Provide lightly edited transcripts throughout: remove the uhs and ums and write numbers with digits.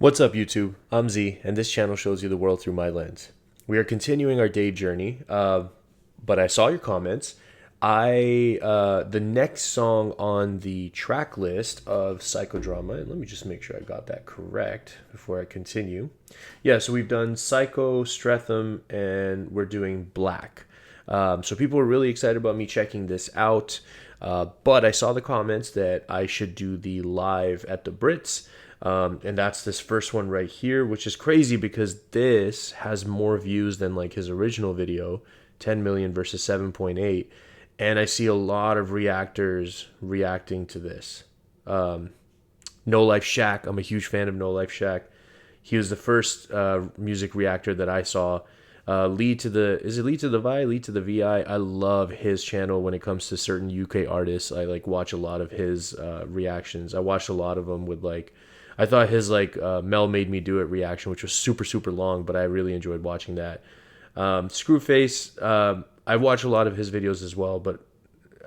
What's up, YouTube? I'm Z, and this channel shows you the world through my lens. We are continuing our day journey, but I saw your comments. The next song on the track list of Psychodrama, and let me just make sure I got that correct before I continue. Yeah, so we've done Psycho, Streatham, and we're doing Black. So people were really excited about me checking this out, but I saw the comments that I should do the live at the BRITS. And that's this first one right here, which is crazy because this has more views than like his original video, 10 million versus 7.8. And I see a lot of reactors reacting to this. No Life Shack. I'm a huge fan of No Life Shack. He was the first music reactor that I saw. Lead to the VI. I love his channel when it comes to certain UK artists. I like watch a lot of his reactions. I watched a lot of them with like, I thought his like Mel Made Me Do It reaction, which was super long, but I really enjoyed watching that. Screwface, I watch a lot of his videos as well, but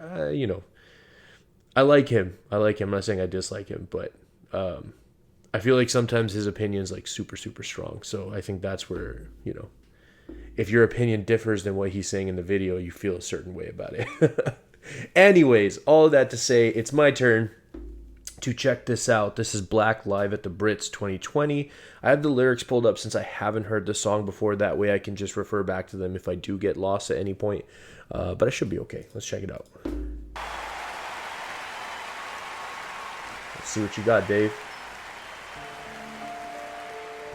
I like him. I'm not saying I dislike him, but I feel like sometimes his opinion's like super strong. So I think that's where, if your opinion differs than what he's saying in the video, you feel a certain way about it. Anyways, all of that to say, it's my turn to check this out. This is Black live at the Brits 2020. I have the lyrics pulled up since I haven't heard the song before. That way I can just refer back to them if I do get lost at any point. But I should be okay. Let's check it out. Let's see what you got, Dave.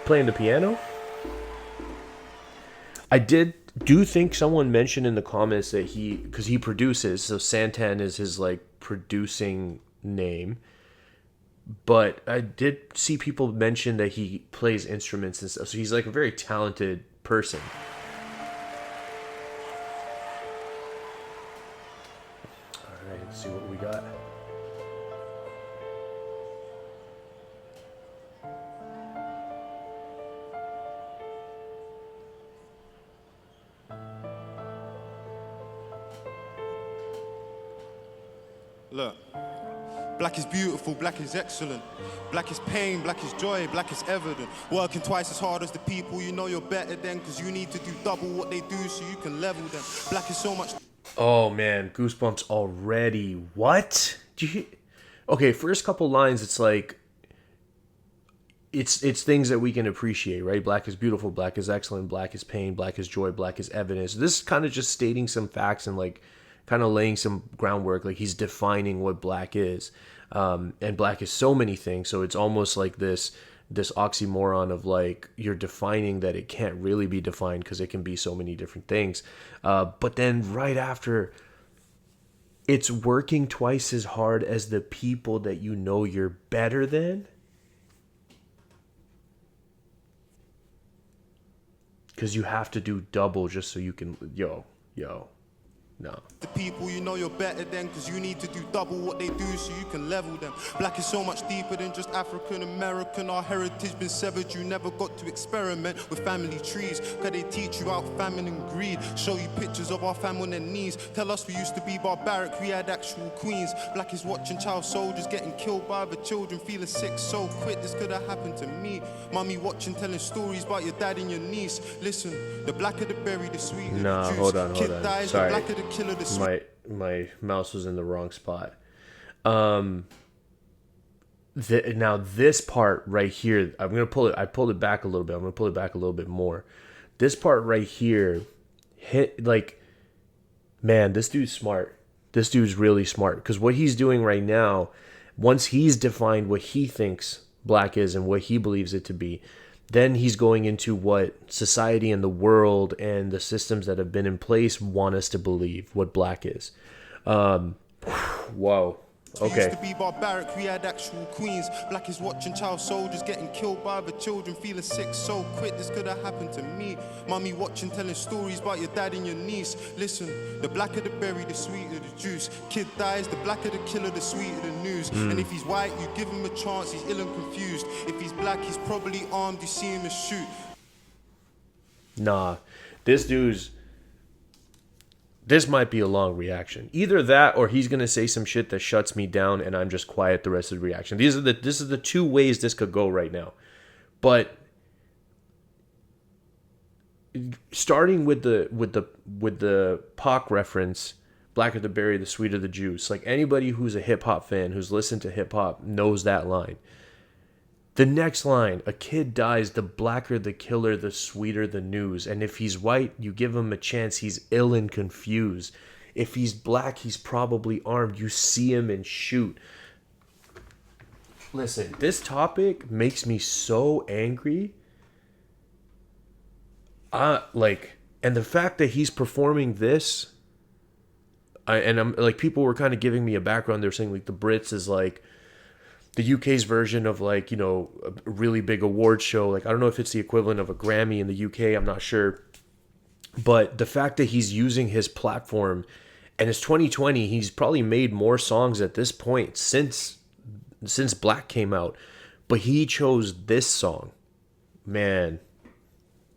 Playing the piano? I do think someone mentioned in the comments that because he produces, so Santan is his like producing name. But I did see people mention that he plays instruments and stuff. So he's like a very talented person. All right, let's see what we got. Look. Black is beautiful, black is excellent. Black is pain, black is joy, black is evident. Working twice as hard as the people you know you're better than, because you need to do double what they do so you can level them. Black is so much... Oh man, goosebumps already. What? Okay, first couple lines, it's like... It's things that we can appreciate, right? Black is beautiful, black is excellent, black is pain, black is joy, black is evidence. This is kind of just stating some facts and like... kind of laying some groundwork, like he's defining what black is, and black is so many things, so it's almost like this oxymoron of like you're defining that it can't really be defined because it can be so many different things, but then right after, it's working twice as hard as the people that you know you're better than, because you have to do double just so you can yo no. The people you know you're better than, because you need to do double what they do so you can level them. Black is so much deeper than just African American. Our heritage been severed. You never got to experiment with family trees, because they teach you about famine and greed. Show you pictures of our fam on their knees. Tell us we used to be barbaric, we had actual queens. Black is watching child soldiers getting killed by other children, feeling sick so quick this could have happened to me. Mommy watching, telling stories about your dad and your niece. Listen, the blacker the berry, the sweeter the juice. Hold on. Kid dies, Sorry. the blacker the killer, the sweet. My mouse was in the wrong spot. Now this part right here, I'm gonna pull it. I pulled it back a little bit. I'm gonna pull it back a little bit more. This part right here, hit like, man, this dude's smart. This dude's really smart, because what he's doing right now, once he's defined what he thinks black is and what he believes it to be, then he's going into what society and the world and the systems that have been in place want us to believe what black is. Whoa. Okay. Used to be barbaric, we had actual queens. Black is watching child soldiers getting killed by other children, feeling sick so quick this could have happened to me. Mommy watching, telling stories about your dad and your niece. Listen, the blacker the berry, the sweeter the juice. Kid dies, the blacker the killer, the sweeter the news. And if he's white, you give him a chance, he's ill and confused. If he's black, he's probably armed, you see him and shoot. Nah, this might be a long reaction. Either that, or he's gonna say some shit that shuts me down, and I'm just quiet the rest of the reaction. This is the two ways this could go right now. But starting with the Pac reference, blacker the berry, the sweeter the juice. Like anybody who's a hip hop fan who's listened to hip hop knows that line. The next line, a kid dies, the blacker the killer, the sweeter the news. And if he's white, you give him a chance, he's ill and confused. If he's black, he's probably armed. You see him and shoot. Listen, this topic makes me so angry. And the fact that he's performing this, I'm like, people were kind of giving me a background. They're saying like the BRITS is like the UK's version of like, a really big award show. Like, I don't know if it's the equivalent of a Grammy in the UK. I'm not sure. But the fact that he's using his platform, and it's 2020, he's probably made more songs at this point since Black came out. But he chose this song. Man,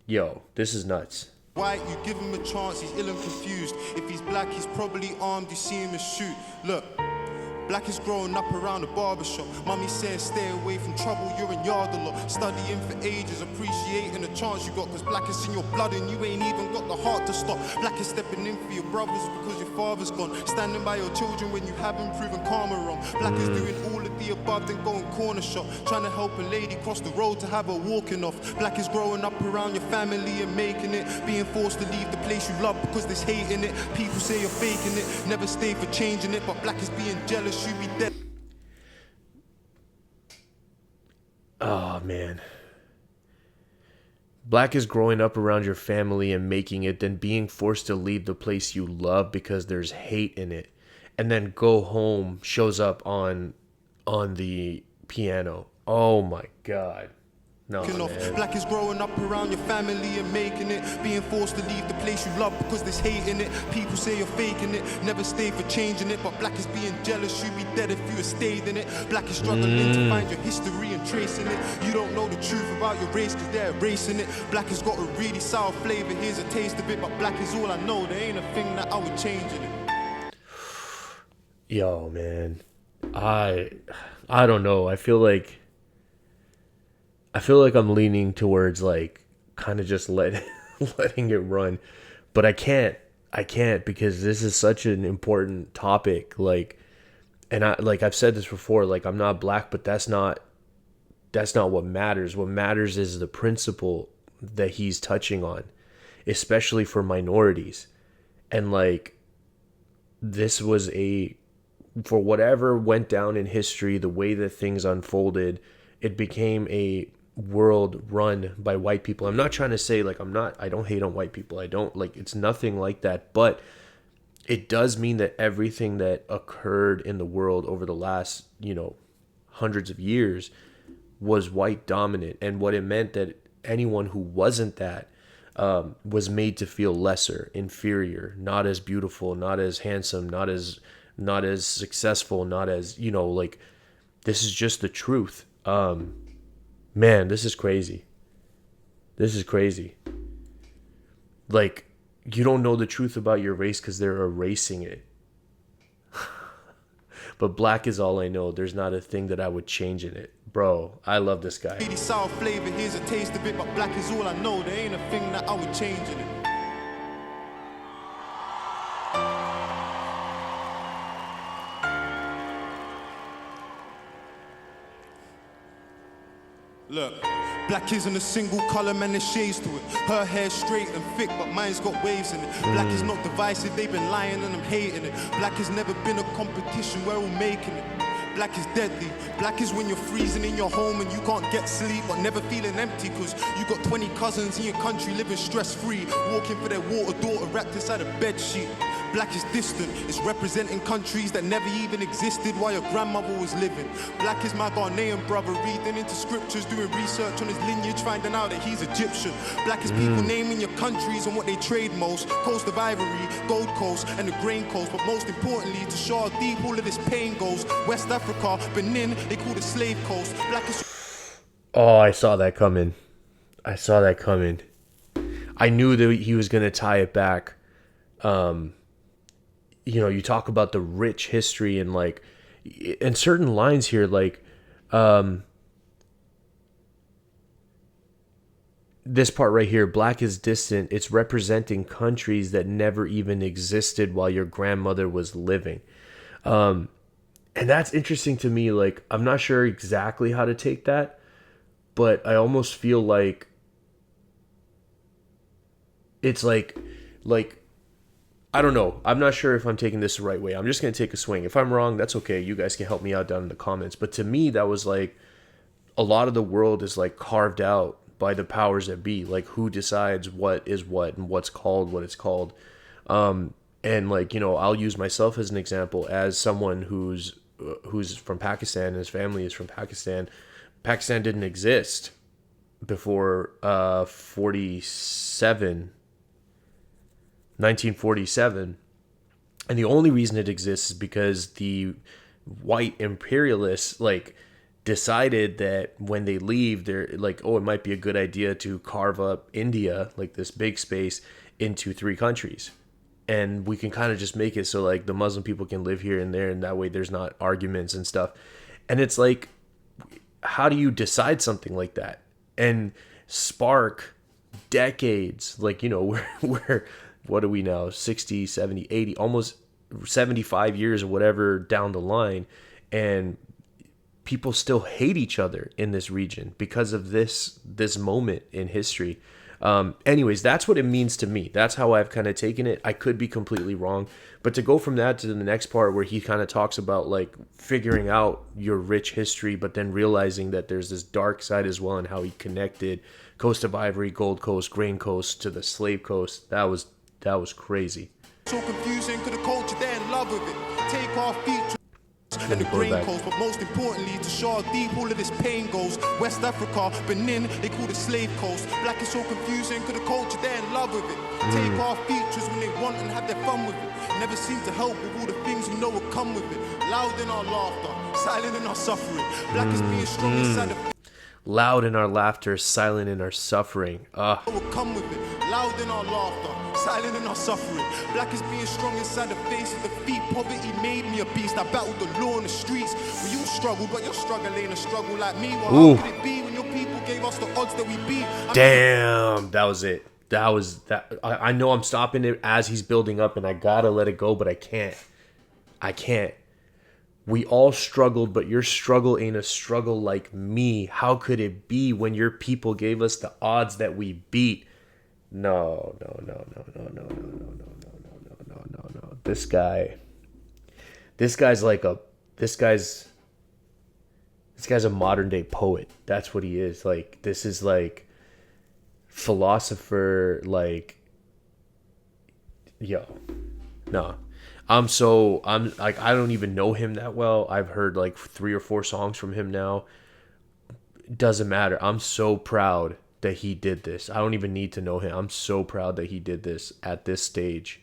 yo, this is nuts. White, you give him a chance, he's ill and confused. If he's black, he's probably armed, you see him and shoot. Look. Black is growing up around the barbershop. Mommy says stay away from trouble, you're in yard a lot. Studying for ages, appreciating the chance you got. Cause black is in your blood and you ain't even got the heart to stop. Black is stepping in for your brothers because your father's gone. Standing by your children when you haven't proven karma wrong. Black is doing all of the above, then going corner shop. Trying to help a lady cross the road to have her walking off. Black is growing up around your family and making it. Being forced to leave the place you love because there's hate in it. People say you're faking it, never stay for changing it. But black is being jealous. You be dead. Oh man. Black is growing up around your family and making it, then being forced to leave the place you love because there's hate in it. And then Go Home shows up on the piano. Oh my God. No, man. Black is growing up around your family and making it. Being forced to leave the place you love because there's hate in it. People say you're faking it, never stay for changing it. But black is being jealous, you'd be dead if you had stayed in it. Black is struggling to find your history and tracing it. You don't know the truth about your race because they're erasing it. Black has got a really sour flavor, here's a taste of it. But black is all I know, there ain't a thing that I would change in it. Yo, man. I don't know. I feel like I'm leaning towards like kind of just letting it run, but I can't because this is such an important topic. Like, and I've said this before, like I'm not black, but that's not what matters. What matters is the principle that he's touching on, especially for minorities. And like, this was for whatever went down in history, the way that things unfolded, it became a world run by white people. I'm not trying to say like I don't hate on white people. I don't, like, it's nothing like that, but it does mean that everything that occurred in the world over the last, hundreds of years was white dominant. And what it meant that anyone who wasn't that was made to feel lesser, inferior, not as beautiful, not as handsome, not as successful, not as, like, this is just the truth. Man, this is crazy. This is crazy. Like, you don't know the truth about your race because they're erasing it. But black is all I know. There's not a thing that I would change in it. Bro, I love this guy. Really sour flavor, here's a taste of it. But black is all I know, there ain't a thing that I would change in it. Look, black isn't a single color, man, there's shades to it. Her hair's straight and thick, but mine's got waves in it. Black is not divisive, they've been lying and I'm hating it. Black has never been a competition, we're all making it. Black is deadly. Black is when you're freezing in your home and you can't get sleep, but never feeling empty cause you got 20 cousins in your country living stress-free, walking for their water daughter wrapped inside a bed sheet. Black is distant, it's representing countries that never even existed while your grandmother was living. Black is my Ghanaian brother reading into scriptures, doing research on his lineage, finding out that he's Egyptian. Black is people naming your countries and what they trade most. Coast of Ivory, Gold Coast, and the Grain Coast. But most importantly, to show how deep all of this pain goes, West Africa, Benin, they call the Slave Coast. Black is... Oh, I saw that coming. I knew that he was going to tie it back. You talk about the rich history and like, and certain lines here, like, this part right here, black is distant. It's representing countries that never even existed while your grandmother was living. And that's interesting to me. Like, I'm not sure exactly how to take that, but I almost feel like it's like, I don't know. I'm not sure if I'm taking this the right way. I'm just going to take a swing. If I'm wrong, that's okay. You guys can help me out down in the comments. But to me, that was like, a lot of the world is like carved out by the powers that be, like who decides what is what and what's called what it's called. And like, you know, I'll use myself as an example, as someone who's from Pakistan and his family is from Pakistan. Pakistan didn't exist before 1947. And the only reason it exists is because the white imperialists like decided that when they leave, they're like, oh, it might be a good idea to carve up India, like this big space, into 3 countries. And we can kind of just make it so like the Muslim people can live here and there, and that way there's not arguments and stuff. And it's like, how do you decide something like that and spark decades, like, you know, we're what are we now, 60, 70, 80, almost 75 years or whatever down the line, and people still hate each other in this region because of this moment in history. Anyways, that's what it means to me. That's how I've kind of taken it. I could be completely wrong, but to go from that to the next part where he kind of talks about like figuring out your rich history, but then realizing that there's this dark side as well, and how he connected Coast of Ivory, Gold Coast, Grain Coast to the Slave Coast. That was crazy. So confusing, cause the culture they're in love with it. Take off features and the grain coast, but most importantly, to show how deep all of this pain goes. West Africa, Benin, they call it slave coast. Black is so confusing, cause the culture they're in love with it. Take off features when they want and have their fun with it. Never seem to help with all the things you know will come with it. Loud in our laughter, silent in our suffering. Black is being strong inside the loud in our laughter, silent in our suffering. will come with it. Loud in our laughter, silent in our suffering. Black is being strong inside the face of defeat. Poverty made me a beast. I battled the law in the streets. Well, you struggle, but your struggle ain't a struggle like me. Well, how could it be when your people gave us the odds that we beat? Damn, that was it. That was that. I know I'm stopping it as he's building up, and I gotta let it go, but I can't. We all struggled, but your struggle ain't a struggle like me. How could it be when your people gave us the odds that we beat? No. This guy's a modern day poet. That's what he is. Like, this is like philosopher, like, yo, no. I'm like, I don't even know him that well. I've heard like 3 or 4 songs from him now. Doesn't matter. I'm so proud that he did this. I don't even need to know him. I'm so proud that he did this at this stage.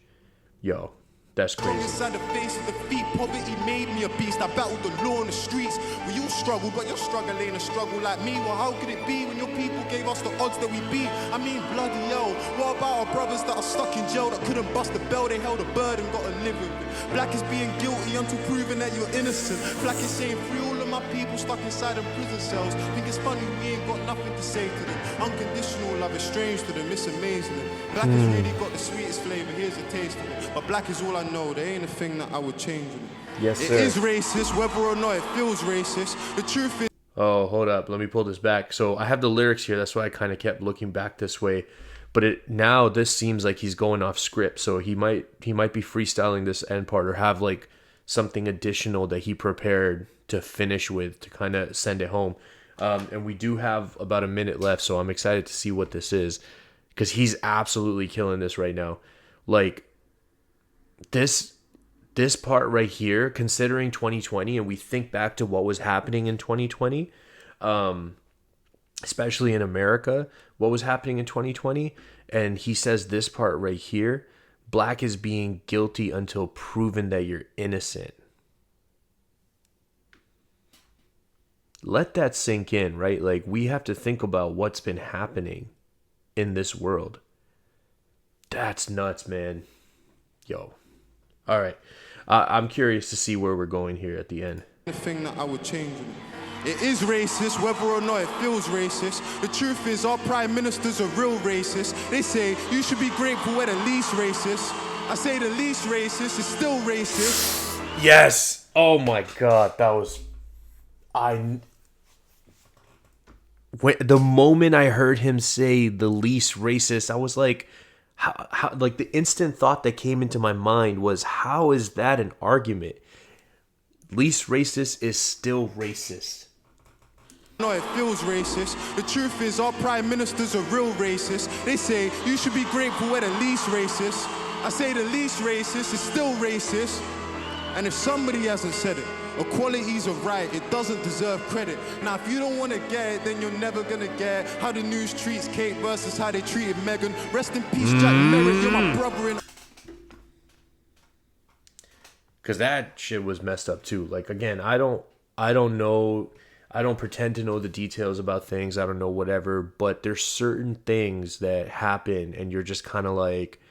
Yo, that's crazy. Inside the face of defeat, poverty made me a beast. I battled the law in the streets. We all struggle, but your struggle ain't a struggle like me. Well, how could it be when your people gave us the odds that we beat? I mean, bloody hell. What about our brothers that are stuck in jail that couldn't bust the bell? They held a burden, gotta live with it. Black is being guilty until proven that you're innocent. Black is saying free all of my people stuck inside them prison cells. Think it's funny we ain't got nothing to say to them. Unconditional love is strange to them, it's amazing. Black has really got the sweetest flavor, here's a taste of it. But black is all I know, there ain't a thing that I would change in it. Yes, sir. It is racist, whether or not it feels racist. The truth is... Oh, hold up. Let me pull this back. So I have the lyrics here. That's why I kind of kept looking back this way. But now this seems like he's going off script. So he might be freestyling this end part, or have like something additional that he prepared to finish with to kind of send it home. And we do have about a minute left, so I'm excited to see what this is, because he's absolutely killing this right now. Like, this part right here, considering 2020, and we think back to what was happening in 2020, especially in America, what was happening in 2020, and he says this part right here, black is being guilty until proven that you're innocent. Let that sink in, right? Like, we have to think about what's been happening in this world. That's nuts, man. Yo. All right. I'm curious to see where we're going here at the end. The thing that I would change in it. It is racist, whether or not it feels racist. The truth is, our prime ministers are real racist. They say you should be grateful we're the least racist. I say the least racist is still racist. Yes. Oh my God, that was the moment I heard him say the least racist, I was like, how like the instant thought that came into my mind was, how is that an argument? Least racist is still racist. No, it feels racist. The truth is, our prime ministers are real racist. They say you should be grateful we're the least racist. I say the least racist is still racist. And if somebody hasn't said it, equality's a right, it doesn't deserve credit. Now, if you don't want to get it, then you're never gonna get how the news treats Kate versus how they treated Meghan. Rest in peace, Jack Merritt, you're my brother in... Because that shit was messed up too. Like, again, I don't know, I don't pretend to know the details about things, I don't know whatever, but there's certain things that happen and you're just kind of like,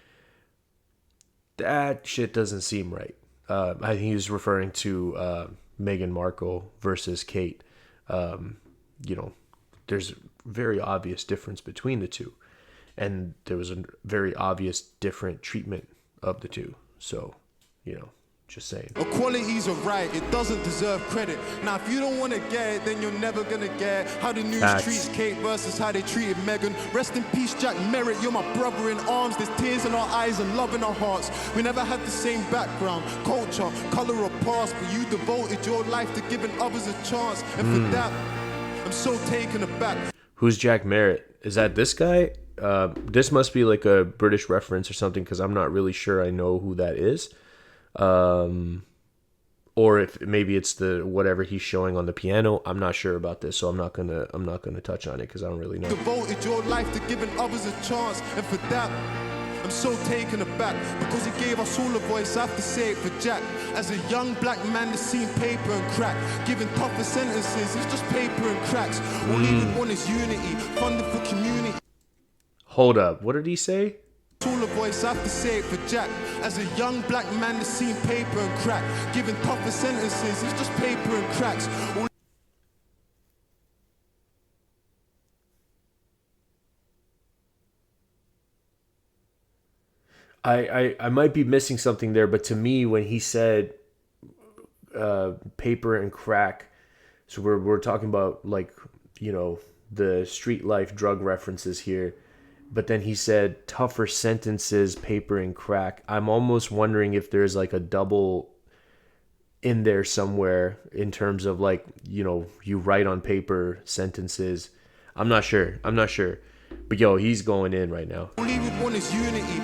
that shit doesn't seem right. I think he was referring to Meghan Markle versus Kate. There's a very obvious difference between the two. And there was a very obvious different treatment of the two. So, just saying. Equality's a right, it doesn't deserve credit. Now, if you don't want to get it, then you're never gonna get how the news treats Kate versus how they treated Meghan. Rest in peace, Jack Merritt, you're my brother in arms. There's tears in our eyes and love in our hearts. We never had the same background, culture, color or past, but you devoted your life to giving others a chance. And for that, I'm so taken aback. Who's Jack Merritt? Is that this guy? This must be like a British reference or something, because I'm not really sure I know who that is. Or if maybe it's the whatever he's showing on the piano. I'm not sure about this, so I'm not gonna touch on it because I don't really know. Devoted your life to giving others a chance, and for that, I'm so taken aback, because he gave us all a voice. I have to say it for Jack. As a young black man that's seen paper and crack, giving tougher sentences, it's just paper and cracks. All he would want is unity, funding for community. Hold up, what did he say? All a voice, I have to say it for Jack. As a young black man that's seen paper and crack, giving tougher sentences, it's just paper and cracks. I might be missing something there, but to me, when he said paper and crack, so we're talking about like, the street life drug references here. But then he said tougher sentences, paper and crack. I'm almost wondering if there's like a double in there somewhere in terms of like, you write on paper sentences. I'm not sure. But he's going in right now. All he would want is unity,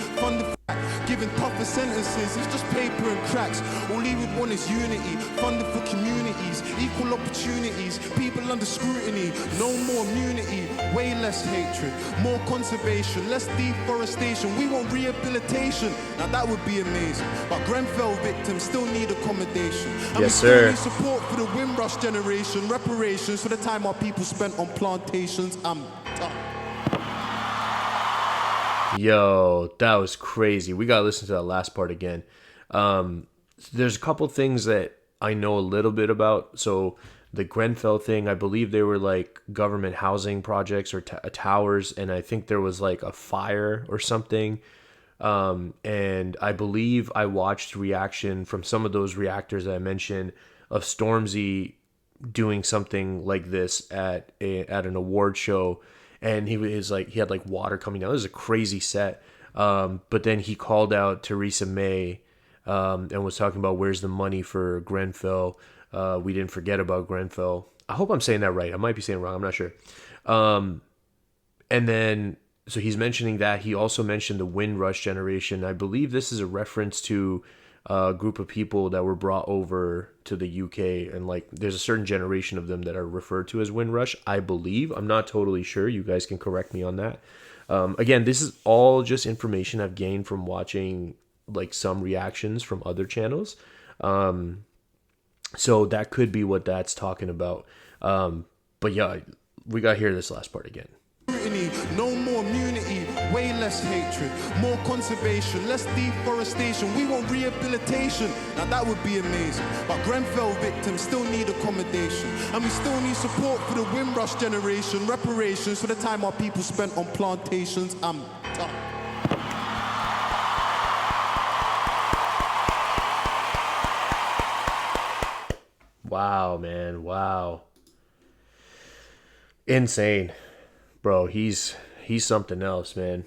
giving tougher sentences, it's just paper and cracks. All he would want is unity, funding for communities, equal opportunities, people under scrutiny, no more immunity, way less hatred, more conservation, less deforestation. We want rehabilitation. Now that would be amazing. But Grenfell victims still need accommodation. And yes, sir. We still need support for the Windrush generation, reparations for the time our people spent on plantations. I'm done. Yo, that was crazy. We gotta listen to that last part again. There's a couple things that I know a little bit about. So the Grenfell thing, I believe they were like government housing projects or towers, and I think there was like a fire or something. And I believe I watched reaction from some of those reactors that I mentioned of Stormzy doing something like this at an award show. And he had like water coming down. It was a crazy set. But then he called out Theresa May and was talking about where's the money for Grenfell. We didn't forget about Grenfell. I hope I'm saying that right. I might be saying it wrong. I'm not sure. And then, so he's mentioning that. He also mentioned the Windrush generation. I believe this is a reference to a group of people that were brought over to the UK, and like there's a certain generation of them that are referred to as Windrush, I believe. I'm not totally sure. You guys can correct me on that. Again, this is all just information I've gained from watching like some reactions from other channels. So that could be what that's talking about. But yeah, we got to hear this last part again. No more immunity, way less hatred, more conservation, less deforestation. We want rehabilitation. Now that would be amazing. But Grenfell victims still need accommodation. And we still need support for the Windrush generation, reparations for the time our people spent on plantations. I'm done. Wow, man. Wow. Insane. Bro, he's something else, man.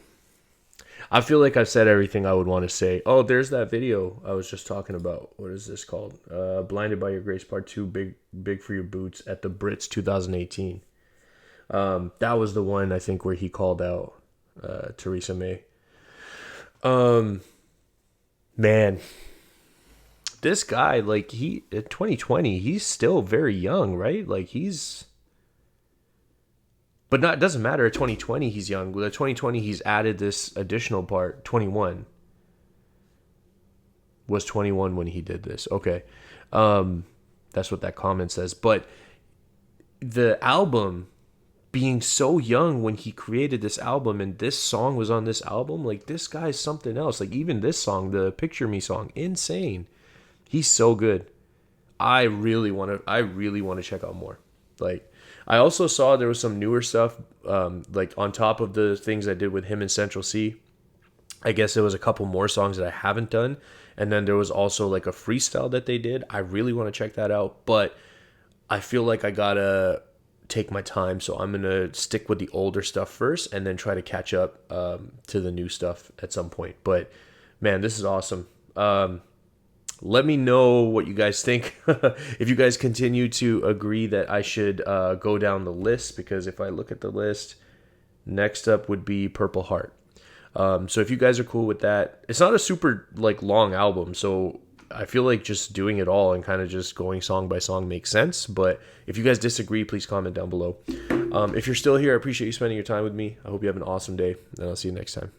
I feel like I've said everything I would want to say. Oh, there's that video I was just talking about. What is this called? Blinded by Your Grace Part 2, Big for Your Boots at the BRITS 2018. That was the one, I think, where he called out Theresa May. Man, this guy, like, he at 2020, he's still very young, right? Like, but not, it doesn't matter. At 2020, he's young. With 2020, he's added this additional part. 21 was 21 when he did this. Okay, that's what that comment says. But the album being so young when he created this album, and this song was on this album, like, this guy's something else. Like, even this song, the Picture Me song, insane. He's so good. I really want to check out more. Like, I also saw there was some newer stuff, like on top of the things I did with him in Central C. I guess there was a couple more songs that I haven't done. And then there was also like a freestyle that they did. I really want to check that out, but I feel like I gotta take my time. So I'm going to stick with the older stuff first and then try to catch up to the new stuff at some point. But man, this is awesome. Let me know what you guys think. If you guys continue to agree that I should go down the list, because if I look at the list, next up would be Purple Heart. So if you guys are cool with that, it's not a super like long album, so I feel like just doing it all and kind of just going song by song makes sense. But if you guys disagree, please comment down below. If you're still here, I appreciate you spending your time with me. I hope you have an awesome day, and I'll see you next time.